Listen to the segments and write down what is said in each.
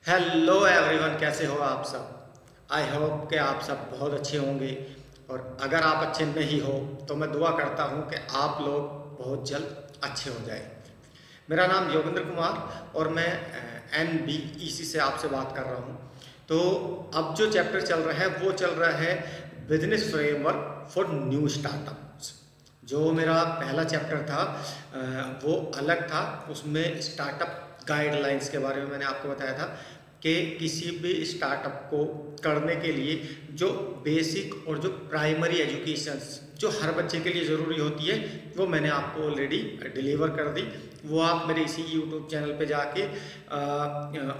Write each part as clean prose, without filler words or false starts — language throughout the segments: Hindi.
हेलो एवरीवन, कैसे हो आप सब। आई होप कि आप सब बहुत अच्छे होंगे। और अगर आप अच्छे नहीं हो तो मैं दुआ करता हूं कि आप लोग बहुत जल्द अच्छे हो जाएं। मेरा नाम योगेंद्र कुमार और मैं NBEC से आपसे बात कर रहा हूं। तो अब जो चैप्टर चल रहा है वो चल रहा है business framework for new startups. जो मेरा पहला चैप्टर था वो अलग था। उसमें स्टार्टअप गाइडलाइंस के बारे में मैंने आपको बताया था कि किसी भी स्टार्टअप को करने के लिए जो बेसिक और जो प्राइमरी एजुकेशंस जो हर बच्चे के लिए ज़रूरी होती है वो मैंने आपको ऑलरेडी डिलीवर कर दी। वो आप मेरे इसी यूट्यूब चैनल पे जाके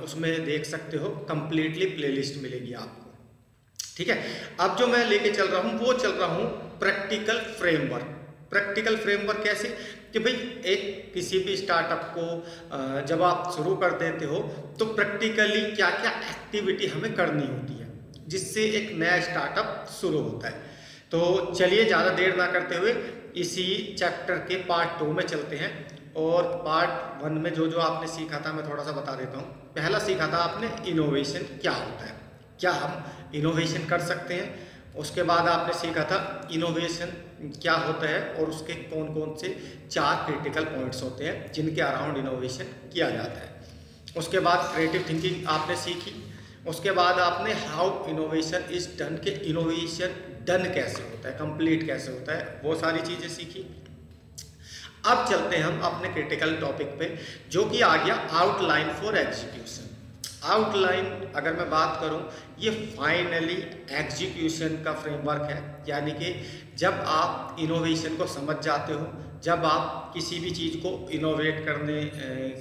उसमें देख सकते हो। कंप्लीटली प्लेलिस्ट मिलेगी आपको। ठीक है, अब जो मैं लेके चल रहा हूँ वो चल रहा हूँ प्रैक्टिकल फ्रेमवर्क। प्रैक्टिकल फ्रेमवर्क कैसे कि भाई एक किसी भी स्टार्टअप को जब आप शुरू कर देते हो तो प्रैक्टिकली क्या क्या एक्टिविटी हमें करनी होती है जिससे एक नया स्टार्टअप शुरू होता है। तो चलिए ज़्यादा देर ना करते हुए इसी चैप्टर के पार्ट 2 में चलते हैं। और पार्ट 1 में जो जो आपने सीखा था मैं थोड़ा सा बता देता हूँ। पहला सीखा था आपने इनोवेशन क्या होता है, क्या हम इनोवेशन कर सकते हैं। उसके बाद आपने सीखा था इनोवेशन क्या होता है और उसके कौन कौन से 4 क्रिटिकल पॉइंट्स होते हैं जिनके अराउंड इनोवेशन किया जाता है। उसके बाद क्रिएटिव थिंकिंग आपने सीखी। उसके बाद आपने हाउ इनोवेशन इज डन के इनोवेशन डन कैसे होता है, कंप्लीट कैसे होता है, वो सारी चीज़ें सीखी। अब चलते हैं हम अपने क्रिटिकल टॉपिक पे जो कि आ गया आउटलाइन फॉर एग्जीक्यूशन। आउटलाइन अगर मैं बात करूं ये फाइनली एग्जीक्यूशन का फ्रेमवर्क है। यानी कि जब आप इनोवेशन को समझ जाते हो, जब आप किसी भी चीज़ को इनोवेट करने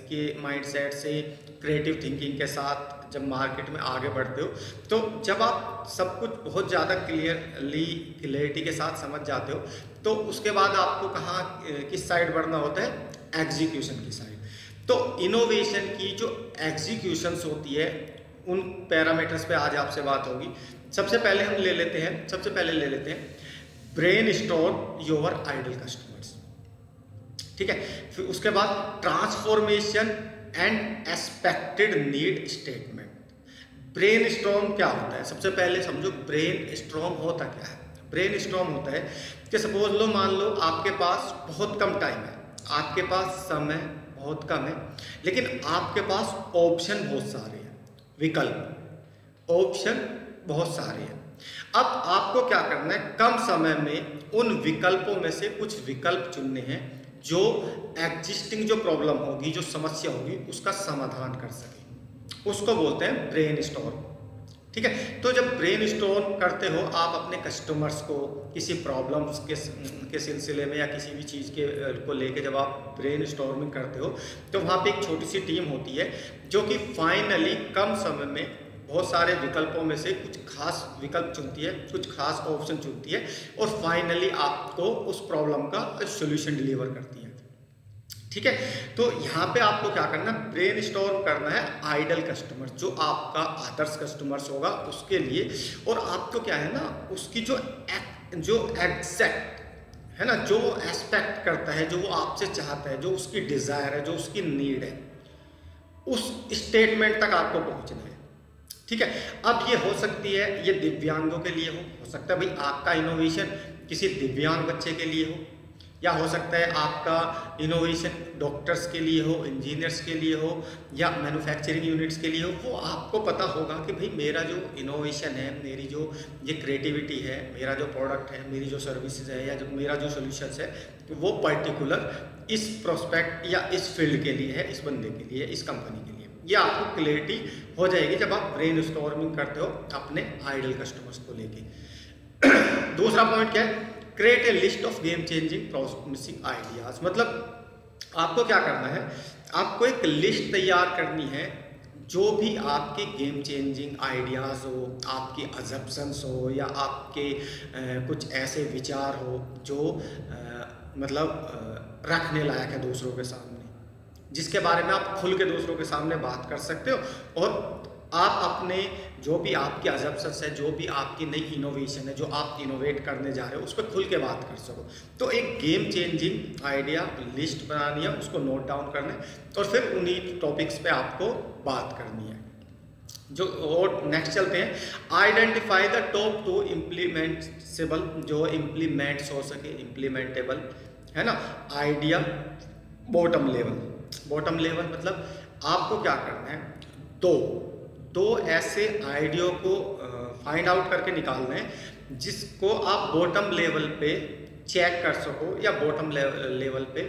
के माइंडसेट से क्रिएटिव थिंकिंग के साथ जब मार्केट में आगे बढ़ते हो, तो जब आप सब कुछ बहुत ज़्यादा क्लियरिटी के साथ समझ जाते हो तो उसके बाद आपको कहाँ किस साइड बढ़ना होता है, एग्जीक्यूशन की साइड। तो इनोवेशन की जो एग्जीक्यूशंस होती है उन पैरामीटर्स पे आज आपसे बात होगी। सबसे पहले ले लेते हैं brainstorm your ideal customers. ठीक है, फिर उसके बाद transformation and expected need statement. Brainstorm क्या होता है, सबसे पहले समझो ब्रेन स्टॉर्म होता क्या है। ब्रेन स्टॉर्म होता है कि सपोज लो, मान लो आपके पास बहुत कम टाइम है, आपके पास समय बहुत कम है, लेकिन आपके पास ऑप्शन बहुत सारे हैं, विकल्प ऑप्शन बहुत सारे हैं। अब आपको क्या करना है, कम समय में उन विकल्पों में से कुछ विकल्प चुनने हैं जो एग्जिस्टिंग जो प्रॉब्लम होगी, जो समस्या होगी, उसका समाधान कर सके। उसको बोलते हैं ब्रेन स्टॉर्म। ठीक है, तो जब ब्रेन स्टॉर्म करते हो आप अपने कस्टमर्स को किसी प्रॉब्लम्स के सिलसिले में या किसी भी चीज़ के को लेके जब आप ब्रेन स्टॉर्मिंग करते हो तो वहाँ पे एक छोटी सी टीम होती है जो कि फाइनली कम समय में बहुत सारे विकल्पों में से कुछ खास विकल्प चुनती है, कुछ खास ऑप्शन चुनती है और फाइनली आपको उस प्रॉब्लम का सोल्यूशन डिलीवर करती है। ठीक है, तो यहाँ पे आपको क्या करना है, ब्रेन स्टॉर्म करना है आइडल कस्टमर, जो आपका आदर्श कस्टमर्स होगा उसके लिए। और आपको क्या है ना, उसकी जो एग्जैक्ट है ना, जो वो एक्सपेक्ट करता है, जो वो आपसे चाहता है, जो उसकी डिज़ायर है, जो उसकी नीड है, उस स्टेटमेंट तक आपको पहुँचना है। ठीक है, अब ये हो सकती है, ये दिव्यांगों के लिए हो सकता है भाई आपका इनोवेशन किसी दिव्यांग बच्चे के लिए हो, या हो सकता है आपका इनोवेशन डॉक्टर्स के लिए हो, इंजीनियर्स के लिए हो, या मैन्युफैक्चरिंग यूनिट्स के लिए हो। वो आपको पता होगा कि भाई मेरा जो इनोवेशन है, मेरी जो ये क्रिएटिविटी है, मेरा जो प्रोडक्ट है, मेरी जो सर्विसेज है, या जो मेरा जो सोल्यूशंस है, वो पर्टिकुलर इस प्रोस्पेक्ट या इस फील्ड के लिए है, इस बंदे के लिए, इस कंपनी के लिए। ये आपको क्लियरिटी हो जाएगी जब आप ब्रेन स्टॉर्मिंग करते हो अपने आइडल कस्टमर्स को लेके। दूसरा पॉइंट क्या है, create a list of game changing promising ideas. मतलब आपको क्या करना है, आपको एक लिस्ट तैयार करनी है जो भी आपके गेम चेंजिंग आइडियाज़ हो, आपकी अजम्पशंस हो, या आपके कुछ ऐसे विचार हो जो रखने लायक है दूसरों के सामने, जिसके बारे में आप खुल के दूसरों के सामने बात कर सकते हो। और आप अपने जो भी आपके अजम्पशंस है, जो भी आपकी नई इनोवेशन है, जो आप इनोवेट करने जा रहे हो, उस पर खुल के बात कर सको। तो एक गेम चेंजिंग आइडिया लिस्ट बनानी है, उसको नोट डाउन करना है और फिर उन्हीं टॉपिक्स पे आपको बात करनी है। जो और नेक्स्ट चलते हैं, आइडेंटिफाई द टॉप 2 इम्प्लीमेंटेबल, जो इम्प्लीमेंट्स हो सके, इम्प्लीमेंटेबल है ना, idea bottom level. Bottom level मतलब आपको क्या करना है, दो ऐसे आइडिया को फाइंड आउट करके निकालना है जिसको आप बॉटम लेवल पे चेक कर सको या बॉटम लेवल पे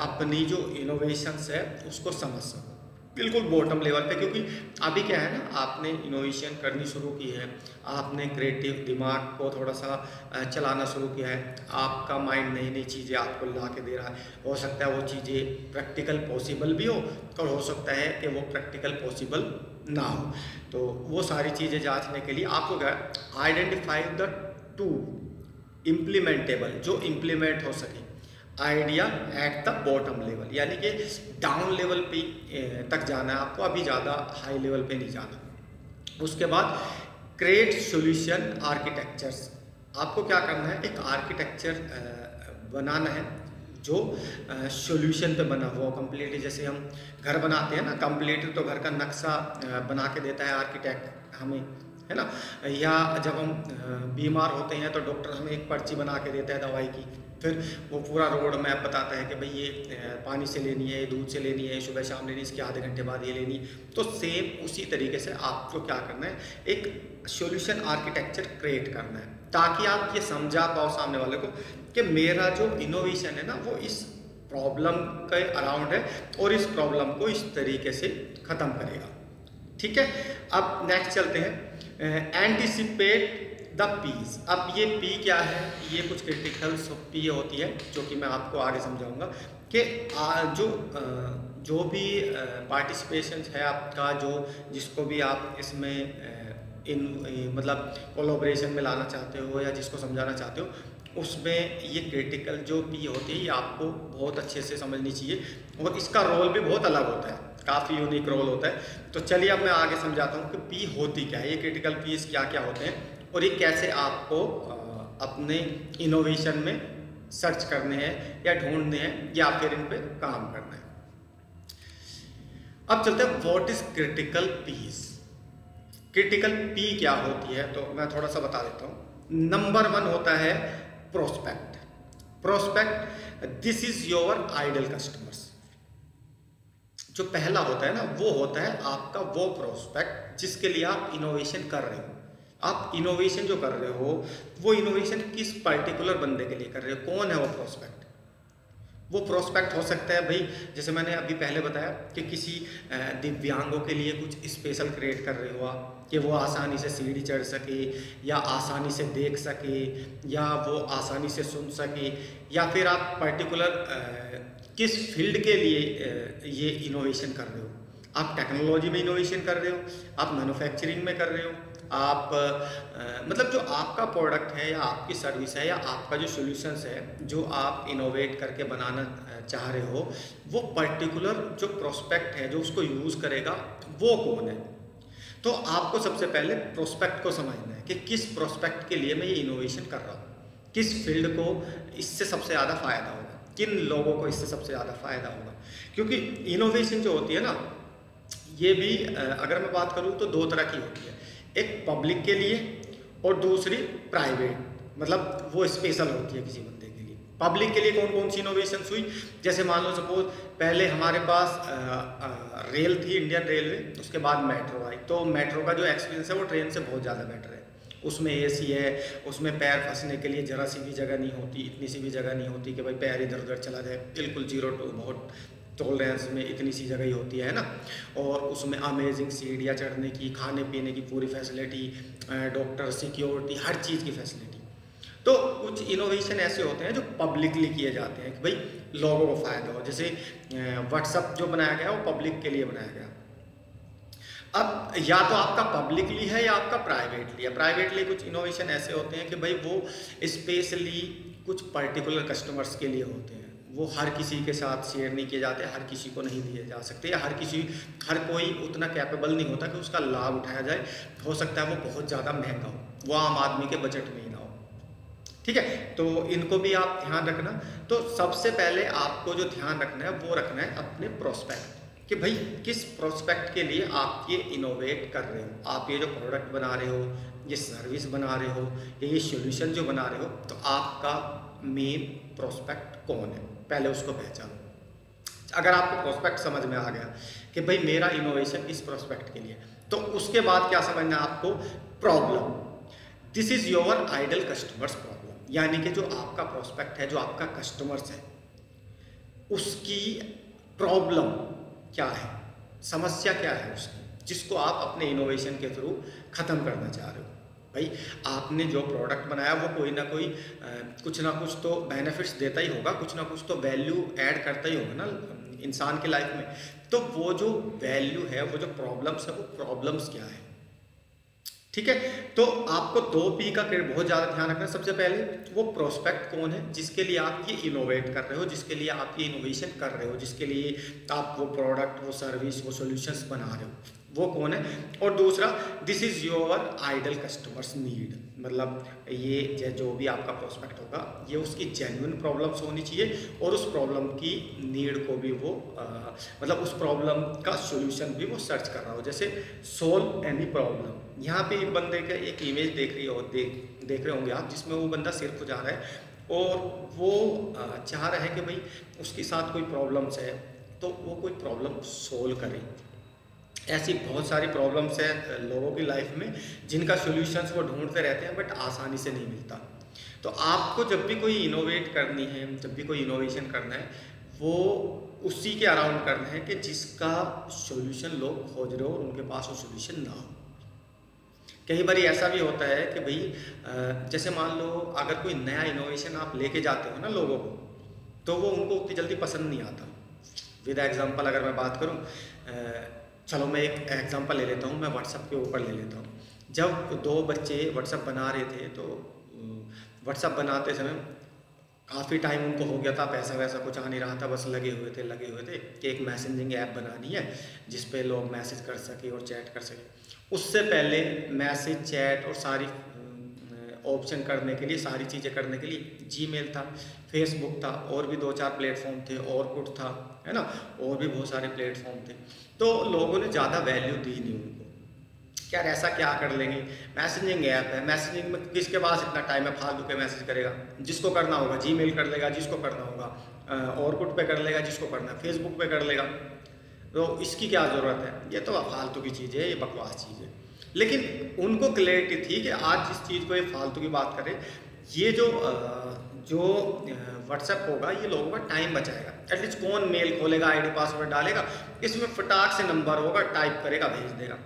अपनी जो इनोवेशंस है उसको समझ सको, बिल्कुल बॉटम लेवल पे। क्योंकि अभी क्या है ना, आपने इनोवेशन करनी शुरू की है, आपने क्रिएटिव दिमाग को थोड़ा सा चलाना शुरू किया है, आपका माइंड नई नई चीज़ें आपको ला के दे रहा है। हो सकता है वो चीज़ें प्रैक्टिकल पॉसिबल भी हो और हो सकता है कि वो प्रैक्टिकल पॉसिबल ना हो। तो वो सारी चीज़ें जांचने के लिए आपको क्या, आइडेंटिफाई द 2 इम्प्लीमेंटेबल, जो इम्प्लीमेंट हो सके idea at the bottom level, यानी कि डाउन लेवल पे तक जाना है आपको, अभी ज़्यादा हाई लेवल पे नहीं जाना। उसके बाद क्रिएट सॉल्यूशन आर्किटेक्चर्स, आपको क्या करना है, एक आर्किटेक्चर बनाना है जो सॉल्यूशन पे बना हुआ कंप्लीट। जैसे हम घर बनाते हैं ना, कंप्लीट तो घर का नक्शा बना के देता है आर्किटेक्ट हमें, है ना, या जब हम बीमार होते हैं तो डॉक्टर हमें एक पर्ची बना के देता है दवाई की, फिर वो पूरा रोड मैप बताता है कि भाई ये पानी से लेनी है, दूध से लेनी है, सुबह शाम लेनी है, इसके आधे घंटे बाद ये लेनी। तो सेम उसी तरीके से आपको क्या करना है, एक सॉल्यूशन आर्किटेक्चर क्रिएट करना है ताकि आप ये समझा पाओ सामने वाले को कि मेरा जो इनोवेशन है ना वो इस प्रॉब्लम के अराउंड है और इस प्रॉब्लम को इस तरीके से ख़त्म करेगा। ठीक है, अब नेक्स्ट चलते हैं, एंटिसिपेट द पीस। अब ये पी क्या है, ये कुछ क्रिटिकल पी होती है जो कि मैं आपको आगे समझाऊंगा कि जो भी पार्टिसिपेशन है आपका, जो जिसको भी आप इसमें मतलब कोलैबोरेशन में लाना चाहते हो या जिसको समझाना चाहते हो, उसमें ये क्रिटिकल जो पी होती है ये आपको बहुत अच्छे से समझनी चाहिए और इसका रोल भी बहुत अलग होता है, काफ़ी यूनिक रोल होता है। तो चलिए अब मैं आगे समझाता हूँ कि पी होती क्या है, ये क्रिटिकल पीस क्या क्या होते हैं और ये कैसे आपको अपने इनोवेशन में सर्च करने हैं या ढूंढने हैं या फिर इन पे काम करना है। अब चलते हैं what is critical piece. Critical piece क्या होती है तो मैं थोड़ा सा बता देता हूँ। नंबर 1 होता है prospect. Prospect, this is your ideal customers. जो पहला होता है ना वो होता है आपका वो प्रोस्पेक्ट जिसके लिए आप इनोवेशन कर रहे हो। आप इनोवेशन जो कर रहे हो वो इनोवेशन किस पर्टिकुलर बंदे के लिए कर रहे हो, कौन है वो प्रोस्पेक्ट। वो प्रोस्पेक्ट हो सकता है भाई, जैसे मैंने अभी पहले बताया कि किसी दिव्यांगों के लिए कुछ स्पेशल क्रिएट कर रहे हो आप, कि वो आसानी से सीढ़ी चढ़ सके या आसानी से देख सके या वो आसानी से सुन सके, या फिर आप पर्टिकुलर किस फील्ड के लिए ये इनोवेशन कर रहे हो। आप टेक्नोलॉजी में इनोवेशन कर रहे हो, आप मैन्युफैक्चरिंग में कर रहे हो, आप मतलब जो आपका प्रोडक्ट है या आपकी सर्विस है या आपका जो सॉल्यूशंस है जो आप इनोवेट करके बनाना चाह रहे हो, वो पर्टिकुलर जो प्रोस्पेक्ट है जो उसको यूज़ करेगा वो कौन है। तो आपको सबसे पहले प्रोस्पेक्ट को समझना है कि किस प्रोस्पेक्ट के लिए मैं ये इनोवेशन कर रहा हूँ, किस फील्ड को इससे सबसे ज़्यादा फ़ायदा होगा, किन लोगों को इससे सबसे ज़्यादा फ़ायदा होगा। क्योंकि इनोवेशन जो होती है ना, ये भी अगर मैं बात करूँ तो 2 तरह की होती है, एक पब्लिक के लिए और दूसरी प्राइवेट, मतलब वो स्पेशल होती है किसी बंदे के लिए। पब्लिक के लिए कौन कौन सी इनोवेशन हुई, जैसे मान लो सपोज पहले हमारे पास रेल थी, इंडियन रेलवे, उसके बाद मेट्रो आई। तो मेट्रो का जो एक्सपीरियंस है वो ट्रेन से बहुत ज़्यादा बेटर है। उसमें एसी है, उसमें पैर फंसने के लिए ज़रा सी भी जगह नहीं होती, इतनी सी भी जगह नहीं होती कि भाई पैर इधर उधर चला जाए, बिल्कुल 0 to बहुत टॉलरेंस में इतनी सी जगह ही होती है ना। और उसमें अमेजिंग सीढ़ियाँ चढ़ने की, खाने पीने की पूरी फैसिलिटी, डॉक्टर, सिक्योरिटी, हर चीज़ की फैसिलिटी। तो कुछ इनोवेशन ऐसे होते हैं जो पब्लिकली किए जाते हैं कि भाई लोगों को फ़ायदा हो। जैसे व्हाट्सअप जो बनाया गया वो पब्लिक के लिए बनाया गया। अब या तो आपका पब्लिकली है या आपका प्राइवेटली है। प्राइवेटली कुछ इनोवेशन ऐसे होते हैं कि भाई वो स्पेशली कुछ पर्टिकुलर कस्टमर्स के लिए होते हैं, वो हर किसी के साथ शेयर नहीं किए जाते, हर किसी को नहीं दिए जा सकते, या हर कोई उतना कैपेबल नहीं होता कि उसका लाभ उठाया जाए। हो सकता है वो बहुत ज़्यादा महंगा हो, वो आम आदमी के बजट में ही ना हो। ठीक है, तो इनको भी आप ध्यान रखना। तो सबसे पहले आपको जो ध्यान रखना है वो रखना है अपने प्रोस्पेक्ट। कि भाई किस प्रोस्पेक्ट के लिए आप ये इनोवेट कर रहे हो, आप ये जो प्रोडक्ट बना रहे हो, ये सर्विस बना रहे हो, ये सॉल्यूशन जो बना रहे हो, तो आपका मेन प्रोस्पेक्ट कौन है, पहले उसको पहचानो। अगर आपको प्रोस्पेक्ट समझ में आ गया कि भाई मेरा इनोवेशन इस प्रोस्पेक्ट के लिए, तो उसके बाद क्या समझना है आपको, problem. This is your ideal customers problem, यानी कि जो आपका प्रोस्पेक्ट है, जो आपका कस्टमर्स है, उसकी प्रॉब्लम क्या है, समस्या क्या है उसकी, जिसको आप अपने इनोवेशन के थ्रू ख़त्म करना चाह रहे हो। भाई आपने जो प्रोडक्ट बनाया वो कोई ना कोई कुछ ना कुछ तो बेनिफिट्स देता ही होगा, कुछ ना कुछ तो वैल्यू ऐड करता ही होगा ना इंसान की लाइफ में। तो वो जो वैल्यू है, वो जो प्रॉब्लम्स है, वो प्रॉब्लम्स क्या है, ठीक है। तो आपको 2P का बहुत ज़्यादा ध्यान रखना है। सबसे पहले वो प्रोस्पेक्ट कौन है जिसके लिए आप ये इनोवेट कर रहे हो, जिसके लिए आप ये इनोवेशन कर रहे हो, जिसके लिए आप वो प्रोडक्ट, वो सर्विस, वो सॉल्यूशंस बना रहे हो, वो कौन है। और दूसरा, this is your ideal customers need, मतलब ये जो भी आपका प्रोस्पेक्ट होगा, ये उसकी जेन्युइन प्रॉब्लम्स होनी चाहिए और उस प्रॉब्लम की नीड को भी वो मतलब उस प्रॉब्लम का सॉल्यूशन भी वो सर्च कर रहा हो। जैसे सोल्व एनी प्रॉब्लम, यहाँ पे एक बंदे का एक इमेज देख रहे होंगे आप, जिसमें वो बंदा सिर खुजा रहा है और वो चाह रहा है कि भाई उसके साथ कोई प्रॉब्लम्स है, तो वो कोई प्रॉब्लम सोल्व करे। ऐसी बहुत सारी प्रॉब्लम्स हैं लोगों की लाइफ में जिनका सॉल्यूशंस वो ढूंढते रहते हैं, बट आसानी से नहीं मिलता। तो आपको जब भी कोई इनोवेट करनी है, जब भी कोई इनोवेशन करना है, वो उसी के अराउंड करना है कि जिसका सॉल्यूशन लोग खोज रहे हो और उनके पास वो सॉल्यूशन ना हो। कई बार ऐसा भी होता है कि भाई जैसे मान लो अगर कोई नया इनोवेशन आप लेके जाते हो ना लोगों को, तो वो उनको उतनी जल्दी पसंद नहीं आता। विद एग्जांपल अगर मैं बात करूं, चलो मैं एक एग्जांपल ले लेता हूं, मैं व्हाट्सएप के ऊपर ले लेता हूं। जब 2 बच्चे व्हाट्सएप बना रहे थे, तो व्हाट्सएप बनाते समय काफ़ी टाइम उनको हो गया था, पैसा वैसा कुछ आ नहीं रहा था, बस लगे हुए थे कि एक मैसेजिंग ऐप बनानी है जिस पे लोग मैसेज कर सके और चैट कर सके। उससे पहले मैसेज, चैट और सारी ऑप्शन करने के लिए, सारी चीज़ें करने के लिए जीमेल था, फेसबुक था, और भी 2-4 प्लेटफॉर्म थे, ऑरकुट था, है ना, और भी बहुत सारे प्लेटफॉर्म थे। तो लोगों ने ज़्यादा वैल्यू दी नहीं उनको। यार ऐसा क्या कर लेंगे, मैसेजिंग ऐप है, मैसेजिंग में किसके पास इतना टाइम है फालतू के मैसेज करेगा, जिसको करना होगा जीमेल कर लेगा, जिसको करना होगा ऑरकुट पे कर लेगा, जिसको करना है फेसबुक पे कर लेगा, तो इसकी क्या ज़रूरत है, ये तो फालतू की चीज़ है, ये बकवास चीज़ है। लेकिन उनको क्लैरिटी थी कि आज जिस चीज़ को ये फालतू की बात करें, ये जो व्हाट्सएप होगा, ये लोगों का टाइम बचाएगा। एटलीस्ट कौन मेल खोलेगा, आईडी पासवर्ड डालेगा, इसमें फटाक से नंबर होगा, टाइप करेगा, भेज देगा।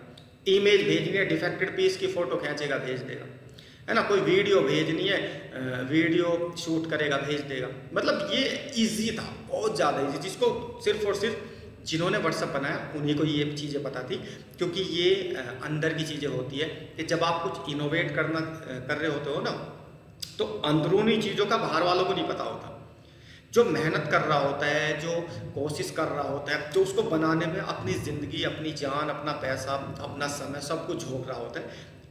इमेज भेजनी है, डिफेक्टेड पीस की फ़ोटो खींचेगा, भेज देगा, है ना। कोई वीडियो भेजनी है, वीडियो शूट करेगा, भेज देगा। मतलब ये ईजी था, बहुत ज़्यादा ईजी, जिसको सिर्फ और सिर्फ जिन्होंने व्हाट्सएप बनाया उन्हीं को ये चीज़ें पता थी। क्योंकि ये अंदर की चीज़ें होती है कि जब आप कुछ इनोवेट कर रहे होते हो ना, तो अंदरूनी चीज़ों का बाहर वालों को नहीं पता होता। जो मेहनत कर रहा होता है, जो कोशिश कर रहा होता है, जो उसको बनाने में अपनी ज़िंदगी, अपनी जान, अपना पैसा, अपना समय सब कुछ झोंक रहा होता है,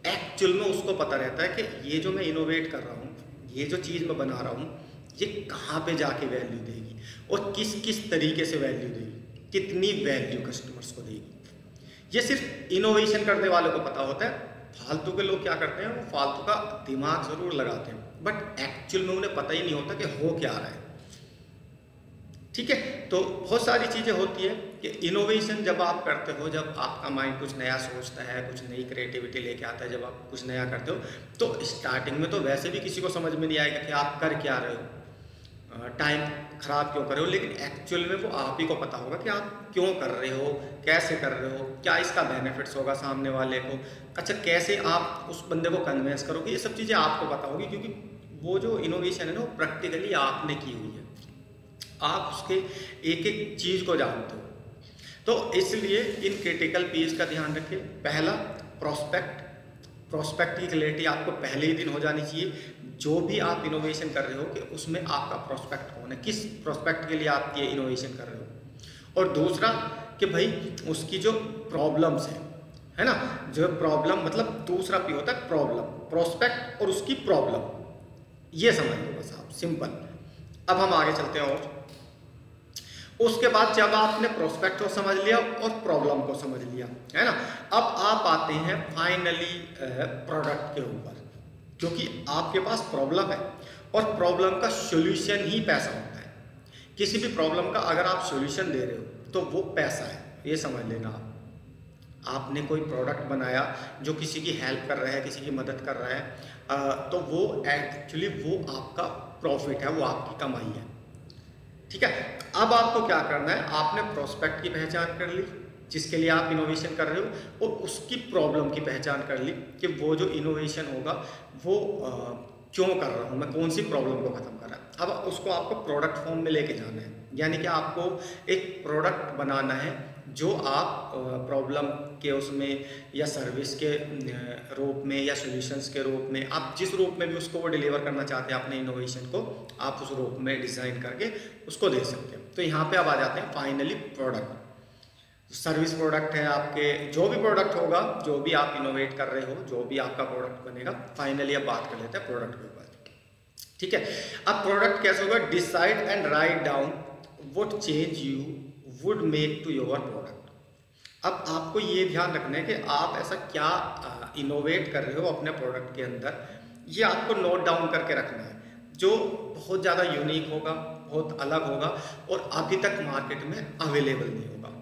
एक्चुअल में उसको पता रहता है कि ये जो मैं इनोवेट कर रहा हूँ, ये जो चीज़ मैं बना रहा हूँ, ये कहाँ पे जाके वैल्यू देगी और किस किस तरीके से वैल्यू देगी, कितनी वैल्यू कस्टमर्स को देगी। ये सिर्फ इनोवेशन करने वालों को पता होता है। फालतू के लोग क्या करते हैं, वो फालतू का दिमाग ज़रूर लगाते हैं, बट एक्चुअल में उन्हें पता ही नहीं होता कि हो क्या रहा है। ठीक है, तो बहुत सारी चीज़ें होती है कि इनोवेशन जब आप करते हो, जब आपका माइंड कुछ नया सोचता है, कुछ नई क्रिएटिविटी लेके आता है, जब आप कुछ नया करते हो, तो स्टार्टिंग में तो वैसे भी किसी को समझ में नहीं आएगा कि आप कर क्या रहे हो, टाइम ख़राब क्यों कर रहे हो। लेकिन एक्चुअल में वो आप ही को पता होगा कि आप क्यों कर रहे हो, कैसे कर रहे हो, क्या इसका बेनिफिट्स होगा सामने वाले को, अच्छा कैसे आप उस बंदे को कन्विंस करोगे, ये सब चीज़ें आपको पता होगी। क्योंकि वो जो इनोवेशन है ना, वो प्रैक्टिकली आपने की हुई है, आप उसके एक एक चीज़ को जानते हो। तो इसलिए इन क्रिटिकल पीस का ध्यान रखें। पहला, प्रोस्पेक्ट की क्लैरिटी आपको पहले ही दिन हो जानी चाहिए। जो भी आप इनोवेशन कर रहे हो कि उसमें आपका प्रोस्पेक्ट कौन है, किस प्रोस्पेक्ट के लिए आप ये इनोवेशन कर रहे हो। और दूसरा कि भाई उसकी जो प्रॉब्लम्स है ना, जो प्रॉब्लम मतलब दूसरा पी होता है प्रॉब्लम, प्रोस्पेक्ट और उसकी प्रॉब्लम, ये समझ लो बस आप, सिंपल। अब हम आगे चलते हैं उसके बाद जब आपने प्रोस्पेक्ट को समझ लिया और प्रॉब्लम को समझ लिया, है ना, अब आप आते हैं फाइनली प्रोडक्ट के ऊपर, क्योंकि आपके पास प्रॉब्लम है और प्रॉब्लम का सॉल्यूशन ही पैसा होता है। किसी भी प्रॉब्लम का अगर आप सॉल्यूशन दे रहे हो तो वो पैसा है, ये समझ लेना आप। आपने कोई प्रोडक्ट बनाया जो किसी की हेल्प कर रहा है, किसी की मदद कर रहा है, तो वो एक्चुअली वो आपका प्रॉफिट है, वो आपकी कमाई है। ठीक है, अब आपको क्या करना है, आपने प्रोस्पेक्ट की पहचान कर ली जिसके लिए आप इनोवेशन कर रहे हो, और उसकी प्रॉब्लम की पहचान कर ली कि वो जो इनोवेशन होगा वो क्यों कर रहा हूँ मैं, कौन सी प्रॉब्लम को ख़त्म कर रहा है। अब उसको आपको प्रोडक्ट फॉर्म में लेके जाना है, यानी कि आपको एक प्रोडक्ट बनाना है जो आप प्रॉब्लम के उसमें या सर्विस के रूप में या सॉल्यूशंस के रूप में, आप जिस रूप में भी उसको वो डिलीवर करना चाहते हैं अपने इनोवेशन को, आप उस रूप में डिज़ाइन करके उसको दे सकते हैं। तो यहाँ पे अब आ जाते हैं फाइनली प्रोडक्ट। सर्विस प्रोडक्ट है आपके, जो भी प्रोडक्ट होगा, जो भी आप इनोवेट कर रहे हो, जो भी आपका प्रोडक्ट बनेगा, फाइनली अब बात कर लेते हैं प्रोडक्ट के ऊपर। ठीक है, अब प्रोडक्ट कैसे होगा, decide and write down what change you would make to your product. अब आपको ये ध्यान रखना है कि आप ऐसा क्या इनोवेट कर रहे हो अपने प्रोडक्ट के अंदर, ये आपको नोट डाउन करके रखना है, जो बहुत ज़्यादा यूनिक होगा, बहुत अलग होगा और अभी तक मार्केट में अवेलेबल नहीं होगा,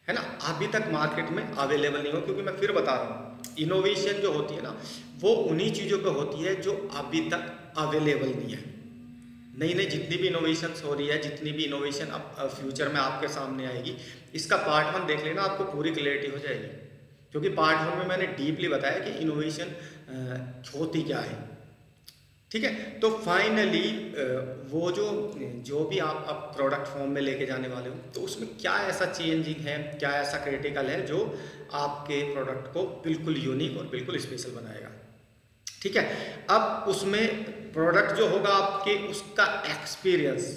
है ना, अभी तक मार्केट में अवेलेबल नहीं होगा। क्योंकि मैं फिर बता रहा हूँ, इनोवेशन जो होती है ना, वो उन्हीं चीज़ों पे होती है जो अभी तक अवेलेबल नहीं है। नई नई जितनी भी इनोवेशंस हो रही है, जितनी भी इनोवेशन अब फ्यूचर में आपके सामने आएगी, इसका पार्ट 1 देख लेना, आपको पूरी क्लैरिटी हो जाएगी। क्योंकि पार्ट 1 में मैंने डीपली बताया कि इनोवेशन होती क्या है। ठीक है, तो फाइनली वो जो भी आप अब प्रोडक्ट फॉर्म में लेके जाने वाले हो, तो उसमें क्या ऐसा चेंजिंग है, क्या ऐसा क्रिटिकल है जो आपके प्रोडक्ट को बिल्कुल यूनिक और बिल्कुल स्पेशल बनाएगा। ठीक है, अब उसमें प्रोडक्ट जो होगा आपके, उसका एक्सपीरियंस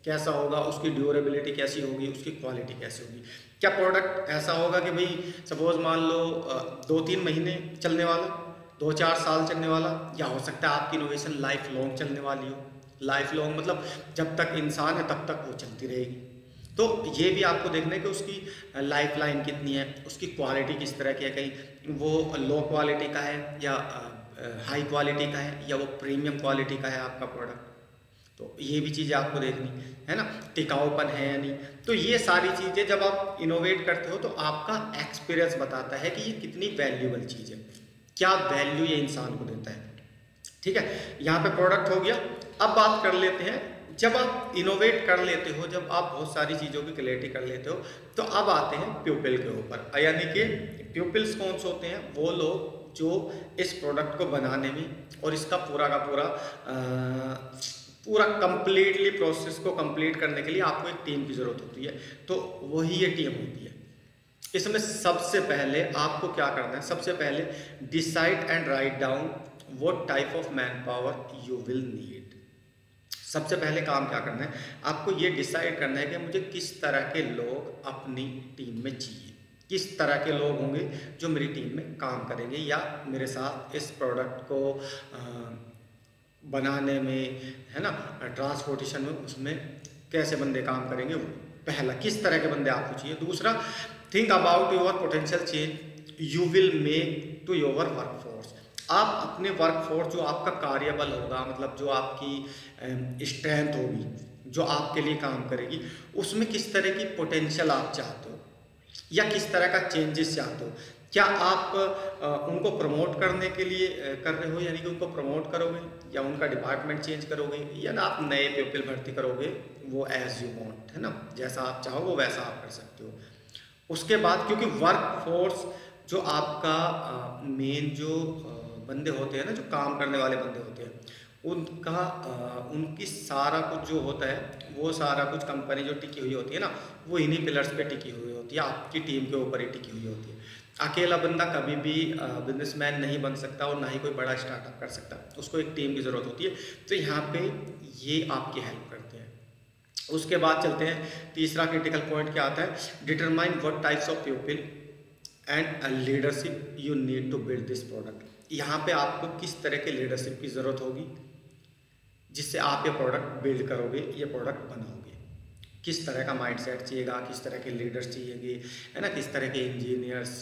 कैसा होगा, उसकी ड्यूरेबिलिटी कैसी होगी, उसकी क्वालिटी कैसी होगी। क्या प्रोडक्ट ऐसा होगा कि भाई सपोज मान लो 2-3 महीने चलने वाला, 2-4 साल चलने वाला, या हो सकता है आपकी इनोवेशन लाइफ लॉन्ग चलने वाली हो। लाइफ लॉन्ग मतलब जब तक इंसान है तब तक वो चलती रहेगी। तो ये भी आपको देखना है कि उसकी लाइफ लाइन कितनी है, उसकी क्वालिटी किस तरह की है, कहीं वो लो क्वालिटी का है या हाई क्वालिटी का है, या वो प्रीमियम क्वालिटी का है आपका प्रोडक्ट। तो ये भी चीज़ें आपको देखनी है ना, टिकाऊपन है या नहीं। तो ये सारी चीज़ें जब आप इनोवेट करते हो तो आपका एक्सपीरियंस बताता है कि ये कितनी वैल्यूबल चीज़ है, क्या वैल्यू ये इंसान को देता है। ठीक है, यहाँ पे प्रोडक्ट हो गया। अब बात कर लेते हैं, जब आप इनोवेट कर लेते हो, जब आप बहुत सारी चीज़ों की क्लैरिटी कर लेते हो, तो अब आते हैं प्यूपिल के ऊपर। यानी कि प्यूपिल्स कौन से होते हैं, वो लोग जो इस प्रोडक्ट को बनाने में और इसका पूरा का पूरा कंप्लीटली प्रोसेस को कंप्लीट करने के लिए आपको एक टीम की ज़रूरत होती है। तो वही ये टीम होती है। इसमें सबसे पहले आपको क्या करना है, सबसे पहले decide and write down what type of man power you will need. सबसे पहले काम क्या करना है, आपको ये डिसाइड करना है कि मुझे किस तरह के लोग अपनी टीम में चाहिए, किस तरह के लोग होंगे जो मेरी टीम में काम करेंगे या मेरे साथ इस प्रोडक्ट को बनाने में, है ना, ट्रांसपोर्टेशन में, उसमें कैसे बंदे काम करेंगे। पहला, किस तरह के बंदे आपको चाहिए। दूसरा, think about your potential change you will make to your workforce. आप अपने वर्कफोर्स, जो आपका कार्यबल होगा, मतलब जो आपकी स्ट्रेंथ होगी, जो आपके लिए काम करेगी, उसमें किस तरह की पोटेंशियल आप चाहते हो या किस तरह का चेंजेस चाहते हो। क्या आप उनको प्रमोट करने के लिए कर रहे हो, यानी कि उनको प्रमोट करोगे, या उनका डिपार्टमेंट चेंज करोगे, या ना आप नए पीपल भर्ती करोगे, वो एज यू वांट, है ना, जैसा आप चाहो वो वैसा आप कर सकते हो। उसके बाद, क्योंकि वर्क फोर्स जो आपका मेन जो बंदे होते हैं ना, जो काम करने वाले बंदे होते हैं, उनका उनकी सारा कुछ जो होता है, वो सारा कुछ कंपनी जो टिकी हुई होती है ना, वो इन्हीं पिलर्स पे टिकी हुई होती है, आपकी टीम के ऊपर ही टिकी हुई होती है। अकेला बंदा कभी भी बिजनेसमैन नहीं बन सकता और ना ही कोई बड़ा स्टार्टअप कर सकता, उसको एक टीम की ज़रूरत होती है। तो यहाँ पे ये आपकी हेल्प करते हैं। उसके बाद चलते हैं, तीसरा क्रिटिकल पॉइंट क्या आता है, determine what types of people and leadership you need to build this product. यहाँ पे आपको किस तरह के लीडरशिप की ज़रूरत होगी जिससे आप ये प्रोडक्ट बिल्ड करोगे, ये प्रोडक्ट बनाओगे। किस तरह का माइंडसेट चाहिएगा, किस तरह के लीडर्स चाहिएंगे, है ना, किस तरह के इंजीनियर्स,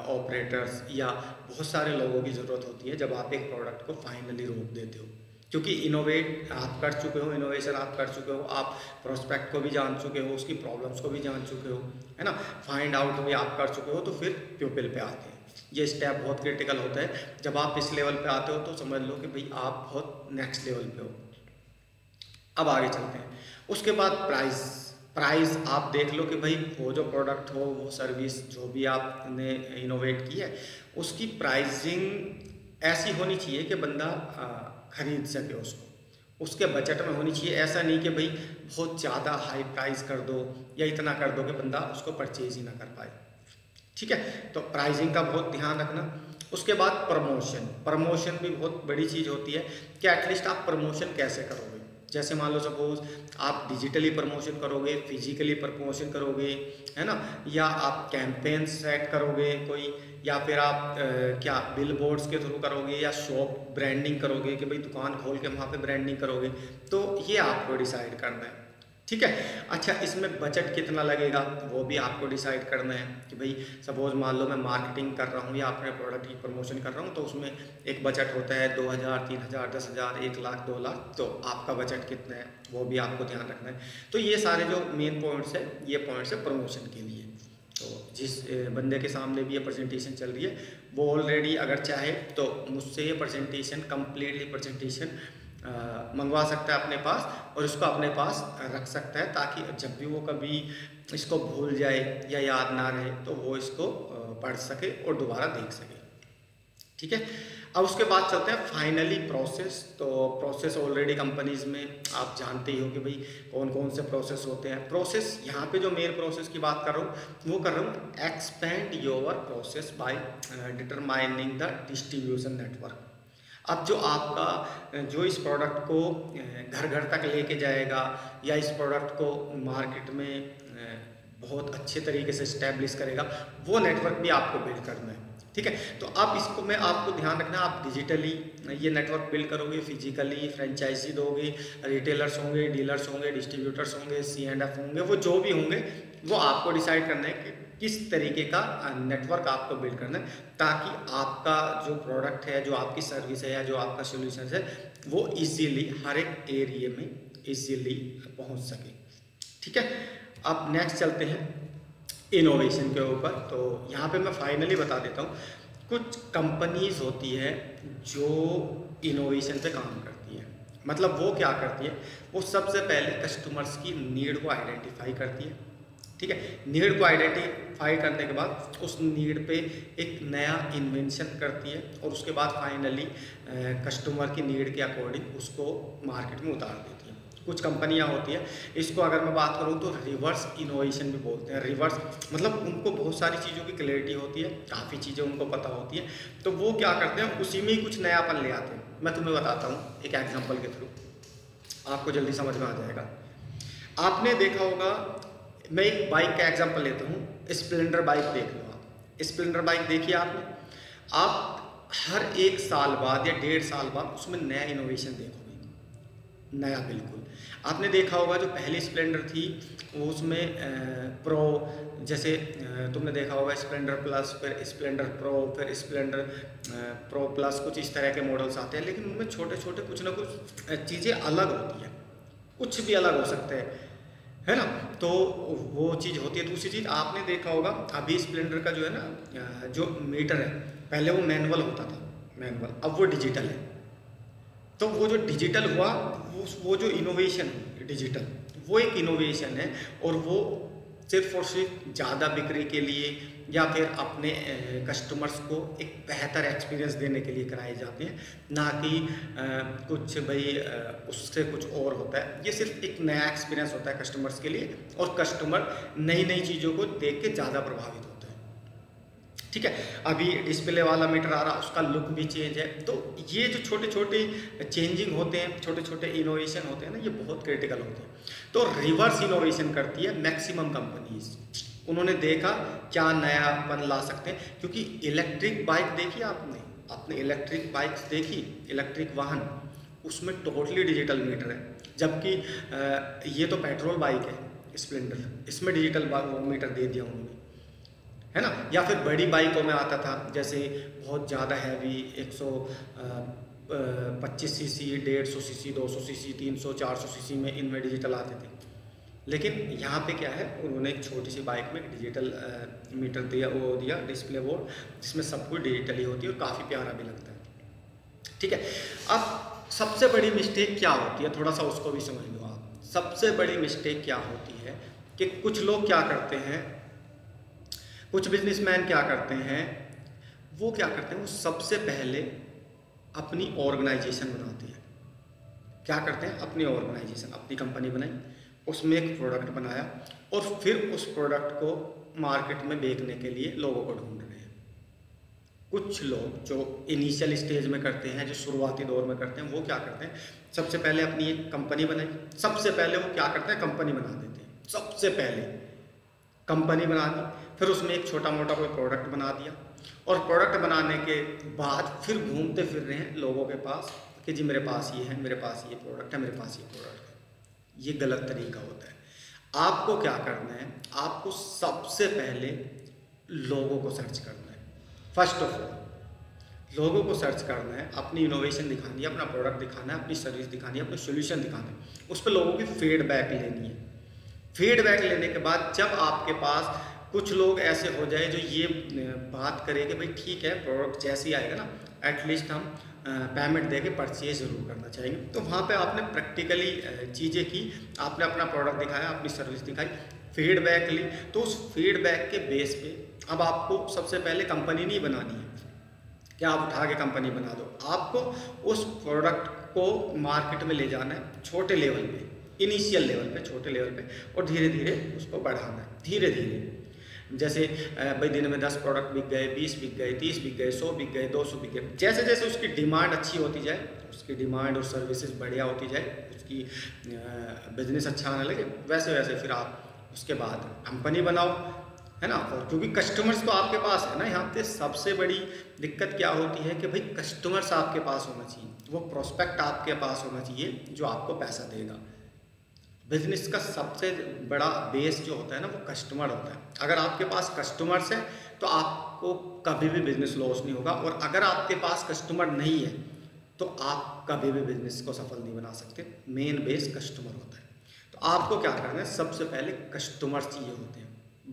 ऑपरेटर्स या बहुत सारे लोगों की ज़रूरत होती है जब आप एक प्रोडक्ट को फाइनली रोक देते हो। क्योंकि इनोवेट आप कर चुके हो, इनोवेशन आप कर चुके हो, आप प्रोस्पेक्ट को भी जान चुके हो, उसकी प्रॉब्लम्स को भी जान चुके हो, है ना, फाइंड आउट भी आप कर चुके हो, तो फिर प्यूपिल पे आते हैं। ये स्टेप बहुत क्रिटिकल होता है। जब आप इस लेवल पे आते हो तो समझ लो कि भाई आप बहुत नेक्स्ट लेवल पे हो। अब आगे चलते हैं। उसके बाद प्राइस आप देख लो कि भाई वो जो प्रोडक्ट हो, वो सर्विस जो भी आपने इनोवेट की है, उसकी प्राइसिंग ऐसी होनी चाहिए कि बंदा खरीद सके उसको, उसके बजट में होनी चाहिए। ऐसा नहीं कि भाई बहुत ज़्यादा हाई प्राइस कर दो या इतना कर दो कि बंदा उसको परचेज ही ना कर पाए। ठीक है, तो प्राइसिंग का बहुत ध्यान रखना। उसके बाद प्रमोशन भी बहुत बड़ी चीज़ होती है कि एटलीस्ट आप प्रमोशन कैसे करोगे। जैसे मान लो सपोज आप डिजिटली प्रमोशन करोगे, फिजिकली प्रमोशन करोगे, है ना, या आप कैंपेन सेट करोगे कोई, या फिर आप क्या बिल बोर्ड्स के थ्रू करोगे, या शॉप ब्रांडिंग करोगे कि भाई दुकान खोल के वहाँ पे ब्रांडिंग करोगे, तो ये आपको डिसाइड करना है। ठीक है, अच्छा इसमें बजट कितना लगेगा वो भी आपको डिसाइड करना है कि भाई सपोज मान लो मैं मार्केटिंग कर रहा हूँ या अपने प्रोडक्ट की प्रमोशन कर रहा हूँ, तो उसमें एक बजट होता है 2000, 3000, 10,000, 1 लाख, 2 लाख, तो आपका बजट कितना है वो भी आपको ध्यान रखना है। तो ये सारे जो मेन पॉइंट्स है, ये पॉइंट्स है प्रमोशन के लिए। तो जिस बंदे के सामने भी ये प्रेजेंटेशन चल रही है, वो ऑलरेडी अगर चाहे तो मुझसे ये प्रेजेंटेशन कंप्लीटली प्रेजेंटेशन मंगवा सकता है अपने पास, और इसको अपने पास रख सकता है, ताकि जब भी वो कभी इसको भूल जाए या याद ना रहे तो वो इसको पढ़ सके और दोबारा देख सके। ठीक है, अब उसके बाद चलते हैं फाइनली प्रोसेस। तो प्रोसेस ऑलरेडी कंपनीज में आप जानते ही हो कि भाई कौन कौन से प्रोसेस होते हैं। प्रोसेस यहाँ पे जो मेन प्रोसेस की बात कर रहा हूँ वो कर रहा हूँ expand your process by determining the distribution network. अब जो आपका जो इस प्रोडक्ट को घर घर तक लेके जाएगा या इस प्रोडक्ट को मार्केट में बहुत अच्छे तरीके से इस्टेब्लिश करेगा, वो नेटवर्क भी आपको बिल्ड करना है। ठीक है, तो आप इसको में आपको ध्यान रखना, आप डिजिटली ये नेटवर्क बिल्ड करोगे, फिजिकली फ्रेंचाइजी दोगे, रिटेलर्स होंगे, डीलर्स होंगे, डिस्ट्रीब्यूटर्स होंगे, C&F होंगे, वो जो भी होंगे वो आपको डिसाइड करना है कि किस तरीके का नेटवर्क आपको बिल्ड करना है, ताकि आपका जो प्रोडक्ट है, जो आपकी सर्विस है या जो आपका सोल्यूशन है, वो इजीली हर एक एरिया में इजीली पहुंच सके। ठीक है, अब नेक्स्ट चलते हैं इनोवेशन के ऊपर। तो यहाँ पे मैं फाइनली बता देता हूँ, कुछ कंपनीज होती है जो इनोवेशन पे काम करती है। मतलब वो क्या करती है, वो सबसे पहले कस्टमर्स की नीड को आइडेंटिफाई करती है। ठीक है, नीड को आइडेंटिफाई करने के बाद उस नीड पे एक नया इन्वेंशन करती है, और उसके बाद फाइनली कस्टमर की नीड के अकॉर्डिंग उसको मार्केट में उतार देती है। कुछ कंपनियां होती है, इसको अगर मैं बात करूं तो रिवर्स इनोवेशन भी बोलते हैं। रिवर्स मतलब उनको बहुत सारी चीज़ों की क्लैरिटी होती है, काफ़ी चीज़ें उनको पता होती है, तो वो क्या करते हैं उसी में ही कुछ नयापन ले आते हैं। मैं तुम्हें बताता हूँ एक एग्जाम्पल के थ्रू, आपको जल्दी समझ में आ जाएगा। आपने देखा होगा, मैं एक बाइक का एग्जांपल लेता हूँ, स्प्लेंडर बाइक देख लो आप। स्प्लेंडर बाइक देखिए आपने, आप हर 1 साल बाद या 1.5 साल बाद उसमें नया इनोवेशन देखोगे, नया बिल्कुल। आपने देखा होगा जो पहली स्प्लेंडर थी वो उसमें प्रो, जैसे तुमने देखा होगा स्प्लेंडर प्लस, फिर स्प्लेंडर प्रो, फिर स्प्लेंडर प्रो प्लस, कुछ इस तरह के मॉडल्स आते हैं, लेकिन उनमें छोटे छोटे कुछ ना कुछ चीज़ें अलग होती हैं, कुछ भी अलग हो सकते हैं, है ना, तो वो चीज़ होती है। दूसरी चीज़ आपने देखा होगा अभी स्प्लेंडर का जो है ना, जो मीटर है, पहले वो मैनुअल होता था, मैनुअल, अब वो डिजिटल है। तो वो जो डिजिटल हुआ, वो जो इनोवेशन डिजिटल, वो एक इनोवेशन है, और वो सिर्फ और सिर्फ ज़्यादा बिक्री के लिए या फिर अपने कस्टमर्स को एक बेहतर एक्सपीरियंस देने के लिए कराए जाते हैं, ना कि कुछ भाई उससे कुछ और होता है। ये सिर्फ एक नया एक्सपीरियंस होता है कस्टमर्स के लिए, और कस्टमर नई नई चीज़ों को देख के ज़्यादा प्रभावित होता है। ठीक है, अभी डिस्प्ले वाला मीटर आ रहा, उसका लुक भी चेंज है। तो ये जो छोटे छोटे चेंजिंग होते हैं, छोटे छोटे इनोवेशन होते हैं ना, ये बहुत क्रिटिकल होते हैं। तो रिवर्स इनोवेशन करती है मैक्सिमम कंपनीज। उन्होंने देखा क्या नयापन ला सकते हैं, क्योंकि इलेक्ट्रिक बाइक देखी आपने इलेक्ट्रिक बाइक्स देखी, इलेक्ट्रिक वाहन, उसमें टोटली डिजिटल मीटर है, जबकि ये तो पेट्रोल बाइक है, स्प्लेंडर, इसमें डिजिटल वो मीटर दे दिया उन्होंने, है ना। या फिर बड़ी बाइकों में आता था, जैसे बहुत ज़्यादा heavy 125 CC, 150 CC, 200 CC, 300, 400 CC में इनमें डिजिटल आते थे। लेकिन यहाँ पे क्या है, उन्होंने एक छोटी सी बाइक में डिजिटल मीटर दिया, वो दिया डिस्प्ले बोर्ड, जिसमें सब कुछ डिजिटली होती है और काफ़ी प्यारा भी लगता है। ठीक है, अब सबसे बड़ी मिस्टेक क्या होती है, थोड़ा सा उसको भी समझ लो आप। सबसे बड़ी मिस्टेक क्या होती है कि कुछ लोग क्या करते हैं, कुछ बिजनेसमैन क्या करते हैं, वो क्या करते हैं, वो सबसे पहले अपनी ऑर्गेनाइजेशन बनाते हैं। क्या करते हैं, अपनी ऑर्गेनाइजेशन, अपनी कंपनी बनाई, उसमें एक प्रोडक्ट बनाया और फिर उस प्रोडक्ट को मार्केट में बेचने के लिए लोगों को ढूंढ रहे हैं। कुछ लोग जो इनिशियल स्टेज में करते हैं, जो शुरुआती दौर में करते हैं, वो क्या करते हैं, सबसे पहले अपनी एक कंपनी बनाई। सबसे पहले वो क्या करते हैं, कंपनी बना देते हैं। सबसे पहले कंपनी बना दी, फिर उसमें एक छोटा मोटा कोई प्रोडक्ट बना दिया, और प्रोडक्ट बनाने के बाद फिर घूमते फिर रहे हैं लोगों के पास कि जी मेरे पास ये है, मेरे पास ये प्रोडक्ट है, मेरे पास ये प्रोडक्ट है। ये गलत तरीका होता है। आपको क्या करना है, आपको सबसे पहले लोगों को सर्च करना है। फर्स्ट ऑफ ऑल लोगों को सर्च करना है, अपनी इनोवेशन दिखानी है, अपना प्रोडक्ट दिखाना है, अपनी सर्विस दिखानी है, अपनी सोल्यूशन दिखाना है, उस पर लोगों की फीडबैक लेनी है। फीडबैक लेने के बाद जब आपके पास कुछ लोग ऐसे हो जाए जो ये बात करे कि भाई ठीक है, प्रोडक्ट जैसे ही आएगा ना, एटलीस्ट हम पेमेंट दे के परचेज ज़रूर करना चाहेंगे, तो वहाँ पे आपने प्रैक्टिकली चीज़ें की, आपने अपना प्रोडक्ट दिखाया, अपनी सर्विस दिखाई, फीडबैक ली, तो उस फीडबैक के बेस पे अब आपको सबसे पहले कंपनी नहीं बनानी है कि आप उठा के कंपनी बना दो। आपको उस प्रोडक्ट को मार्केट में ले जाना है, छोटे लेवल पे, इनिशियल लेवल पे, छोटे लेवल पे, और धीरे धीरे उसको बढ़ाना है। धीरे धीरे, जैसे भाई दिन में 10 प्रोडक्ट बिक गए, 20 बिक गए, 30 बिक गए, 100 बिक गए, 200 बिक गए, जैसे जैसे उसकी डिमांड अच्छी होती जाए, उसकी डिमांड और सर्विसेज बढ़िया होती जाए, उसकी बिजनेस अच्छा आने लगे, वैसे वैसे फिर आप उसके बाद कंपनी बनाओ, है ना। और क्योंकि कस्टमर्स तो आपके पास है ना, यहाँ पे सबसे बड़ी दिक्कत क्या होती है कि भाई कस्टमर्स आपके पास होना चाहिए, वो प्रोस्पेक्ट आपके पास होना चाहिए जो आपको पैसा देगा। बिजनेस का सबसे बड़ा बेस जो होता है ना, वो कस्टमर होता है। अगर आपके पास कस्टमर्स हैं तो आपको कभी भी बिजनेस लॉस नहीं होगा, और अगर आपके पास कस्टमर नहीं है तो आप कभी भी बिजनेस को सफल नहीं बना सकते। मेन बेस कस्टमर होता है। तो आपको क्या करना है, सबसे पहले कस्टमर चाहिए होते हैं,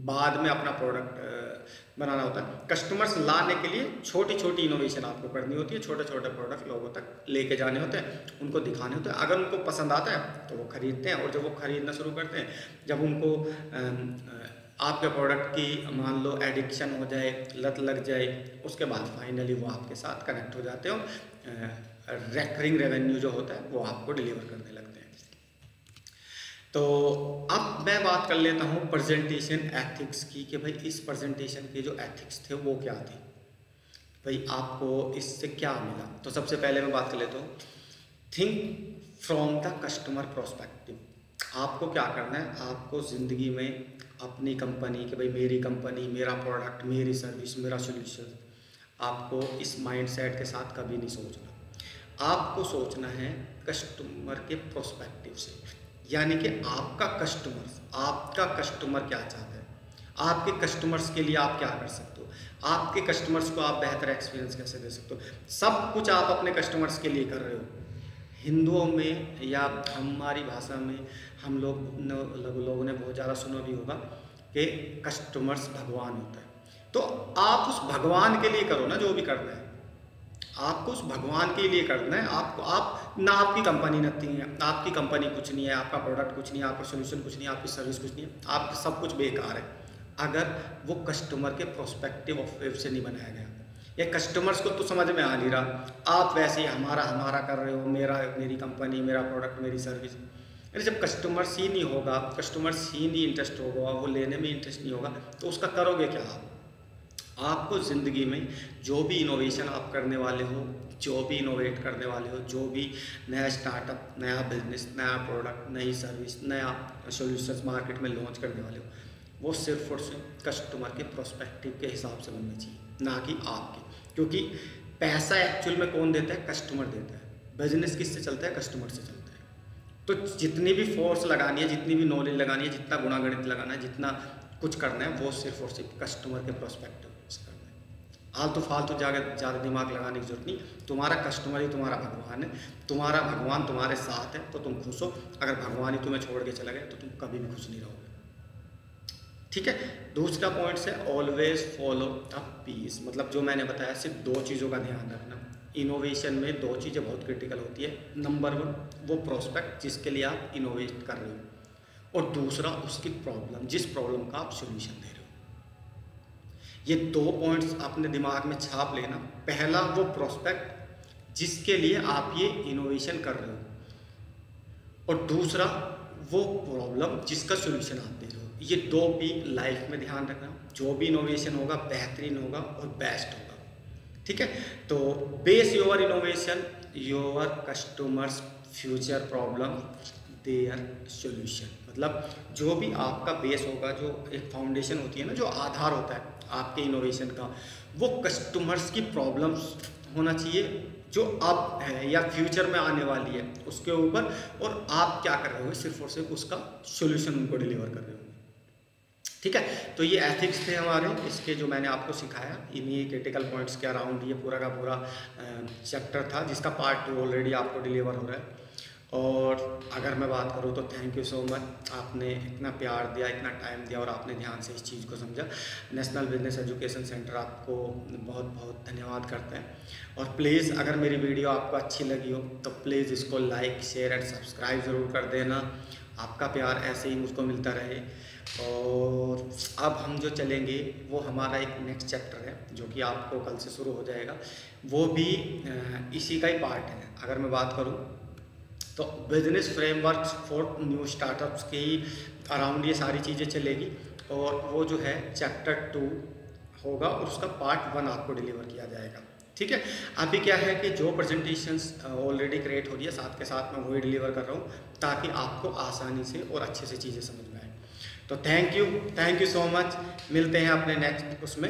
बाद में अपना प्रोडक्ट बनाना होता है। कस्टमर्स लाने के लिए छोटी छोटी इनोवेशन आपको करनी होती है, छोटे छोटे प्रोडक्ट लोगों तक लेके जाने होते हैं, उनको दिखाने होते हैं। अगर उनको पसंद आता है तो वो खरीदते हैं, और जब वो खरीदना शुरू करते हैं, जब उनको आपके प्रोडक्ट की मान लो एडिक्शन हो जाए, लत लग जाए, उसके बाद फाइनली वो आपके साथ कनेक्ट हो जाते हो, रिकरिंग रेवेन्यू जो होता है वो आपको डिलीवर करने लगते हैं। तो अब मैं बात कर लेता हूँ प्रेजेंटेशन एथिक्स की, कि भाई इस प्रेजेंटेशन के जो एथिक्स थे वो क्या थे, भाई आपको इससे क्या मिला। तो सबसे पहले मैं बात कर लेता हूँ, think from the customer prospective. आपको क्या करना है, आपको ज़िंदगी में अपनी कंपनी, कि भाई मेरी कंपनी, मेरा प्रोडक्ट, मेरी सर्विस, मेरा सोल्यूशन, आपको इस माइंडसेट के साथ कभी नहीं सोचना। आपको सोचना है कस्टमर के प्रोस्पेक्टिव से, यानी कि आपका कस्टमर क्या चाहता है, आपके कस्टमर्स के लिए आप क्या कर सकते हो, आपके कस्टमर्स को आप बेहतर एक्सपीरियंस कैसे दे सकते हो। सब कुछ आप अपने कस्टमर्स के लिए कर रहे हो। हिंदुओं में या हमारी भाषा में हम लोगों ने बहुत ज़्यादा सुना भी होगा कि कस्टमर्स भगवान होता है। तो आप उस भगवान के लिए करो ना, जो भी करना है आपको उस भगवान के लिए करना है। आपकी कंपनी नहीं है, आपकी कंपनी कुछ नहीं है, आपका प्रोडक्ट कुछ नहीं है, आपका सोल्यूशन कुछ नहीं है, आपकी सर्विस कुछ नहीं है, आपका सब कुछ बेकार है अगर वो कस्टमर के प्रोस्पेक्टिव ऑफ व्यू से नहीं बनाया गया। या कस्टमर्स को तो समझ में आ नहीं रहा, आप वैसे ही हमारा कर रहे हो, मेरी कंपनी, मेरा प्रोडक्ट, मेरी सर्विस। अरे जब कस्टमर्स ही नहीं होगा, कस्टमर्स ही नहीं इंटरेस्ट होगा, वो लेने में इंटरेस्ट नहीं होगा, तो उसका करोगे क्या आप। आपको ज़िंदगी में जो भी इनोवेशन आप करने वाले हो, जो भी इनोवेट करने वाले हो, जो भी नया स्टार्टअप, नया बिजनेस, नया प्रोडक्ट, नई सर्विस, नया सॉल्यूशंस मार्केट में लॉन्च करने वाले हो, वो सिर्फ और सिर्फ कस्टमर के प्रोस्पेक्टिव के हिसाब से बनना चाहिए, ना कि आपके। क्योंकि पैसा एक्चुअल में कौन देता है, कस्टमर देता है। बिजनेस किससे चलता है, कस्टमर से चलता है। तो जितनी भी फोर्स लगानी है, जितनी भी नॉलेज लगानी है, जितना गुणागणित लगाना है, जितना कुछ करना है, वो सिर्फ और सिर्फ कस्टमर के प्रोस्पेक्टिव से करना है। आलतू फालतू ज़्यादा दिमाग लगाने की जरूरत नहीं। तुम्हारा कस्टमर ही तुम्हारा भगवान है, तुम्हारा भगवान तुम्हारे साथ है तो तुम खुश हो। अगर भगवान ही तुम्हें छोड़ के चला गया तो तुम कभी भी खुश नहीं रहोगे। ठीक है। दूसरा पॉइंट है ऑलवेज फॉलो द पीस। मतलब जो मैंने बताया, सिर्फ दो चीज़ों का ध्यान रखना। इनोवेशन में दो चीज़ें बहुत क्रिटिकल होती है। नंबर 1 वो प्रोस्पेक्ट जिसके लिए आप इनोवेट कर रहे हो, और दूसरा उसकी प्रॉब्लम, जिस प्रॉब्लम का आप सोल्यूशन दे रहे हो। ये 2 पॉइंट्स अपने दिमाग में छाप लेना। पहला वो प्रोस्पेक्ट जिसके लिए आप ये इनोवेशन कर रहे हो, और दूसरा वो प्रॉब्लम जिसका सोल्यूशन आप दे रहे हो। ये 2 भी लाइफ में ध्यान रखना। जो भी इनोवेशन होगा बेहतरीन होगा और बेस्ट होगा। ठीक है। तो base your innovation your customers future problem their solution. मतलब जो भी आपका बेस होगा, जो एक फाउंडेशन होती है ना, जो आधार होता है आपके इनोवेशन का, वो कस्टमर्स की प्रॉब्लम्स होना चाहिए जो अब है या फ्यूचर में आने वाली है उसके ऊपर, और आप क्या कर रहे हो, सिर्फ और सिर्फ उसका सॉल्यूशन उनको डिलीवर कर रहे हो। ठीक है। तो ये एथिक्स थे हमारे, इसके जो मैंने आपको सिखाया इन्हीं क्रिटिकल पॉइंट्स के अराउंड ये पूरा का पूरा चैप्टर था, जिसका पार्ट 2 ऑलरेडी आपको डिलीवर हो रहा है। और अगर मैं बात करूँ तो थैंक यू सो मच, आपने इतना प्यार दिया, इतना टाइम दिया, और आपने ध्यान से इस चीज़ को समझा। नेशनल बिजनेस एजुकेशन सेंटर आपको बहुत बहुत धन्यवाद करते हैं। और प्लीज़ अगर मेरी वीडियो आपको अच्छी लगी हो तो प्लीज़ इसको लाइक शेयर एंड सब्सक्राइब ज़रूर कर देना। आपका प्यार ऐसे ही मुझको मिलता रहे। और अब हम जो चलेंगे वो हमारा एक नेक्स्ट चैप्टर है जो कि आपको कल से शुरू हो जाएगा, वो भी इसी का ही पार्ट है। अगर मैं बात करूँ तो business framework for new startups के ही अराउंड ये सारी चीज़ें चलेगी, और वो जो है चैप्टर 2 होगा और उसका पार्ट 1 आपको डिलीवर किया जाएगा। ठीक है। अभी क्या है कि जो प्रेजेंटेशंस ऑलरेडी क्रिएट हो रही है, साथ के साथ मैं वही डिलीवर कर रहा हूँ ताकि आपको आसानी से और अच्छे से चीज़ें समझ में आए। तो थैंक यू सो मच। मिलते हैं अपने नेक्स्ट उसमें।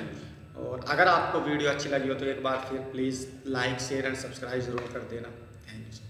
और अगर आपको वीडियो अच्छी लगी हो तो एक बार फिर please like share and subscribe ज़रूर कर देना। Thank you.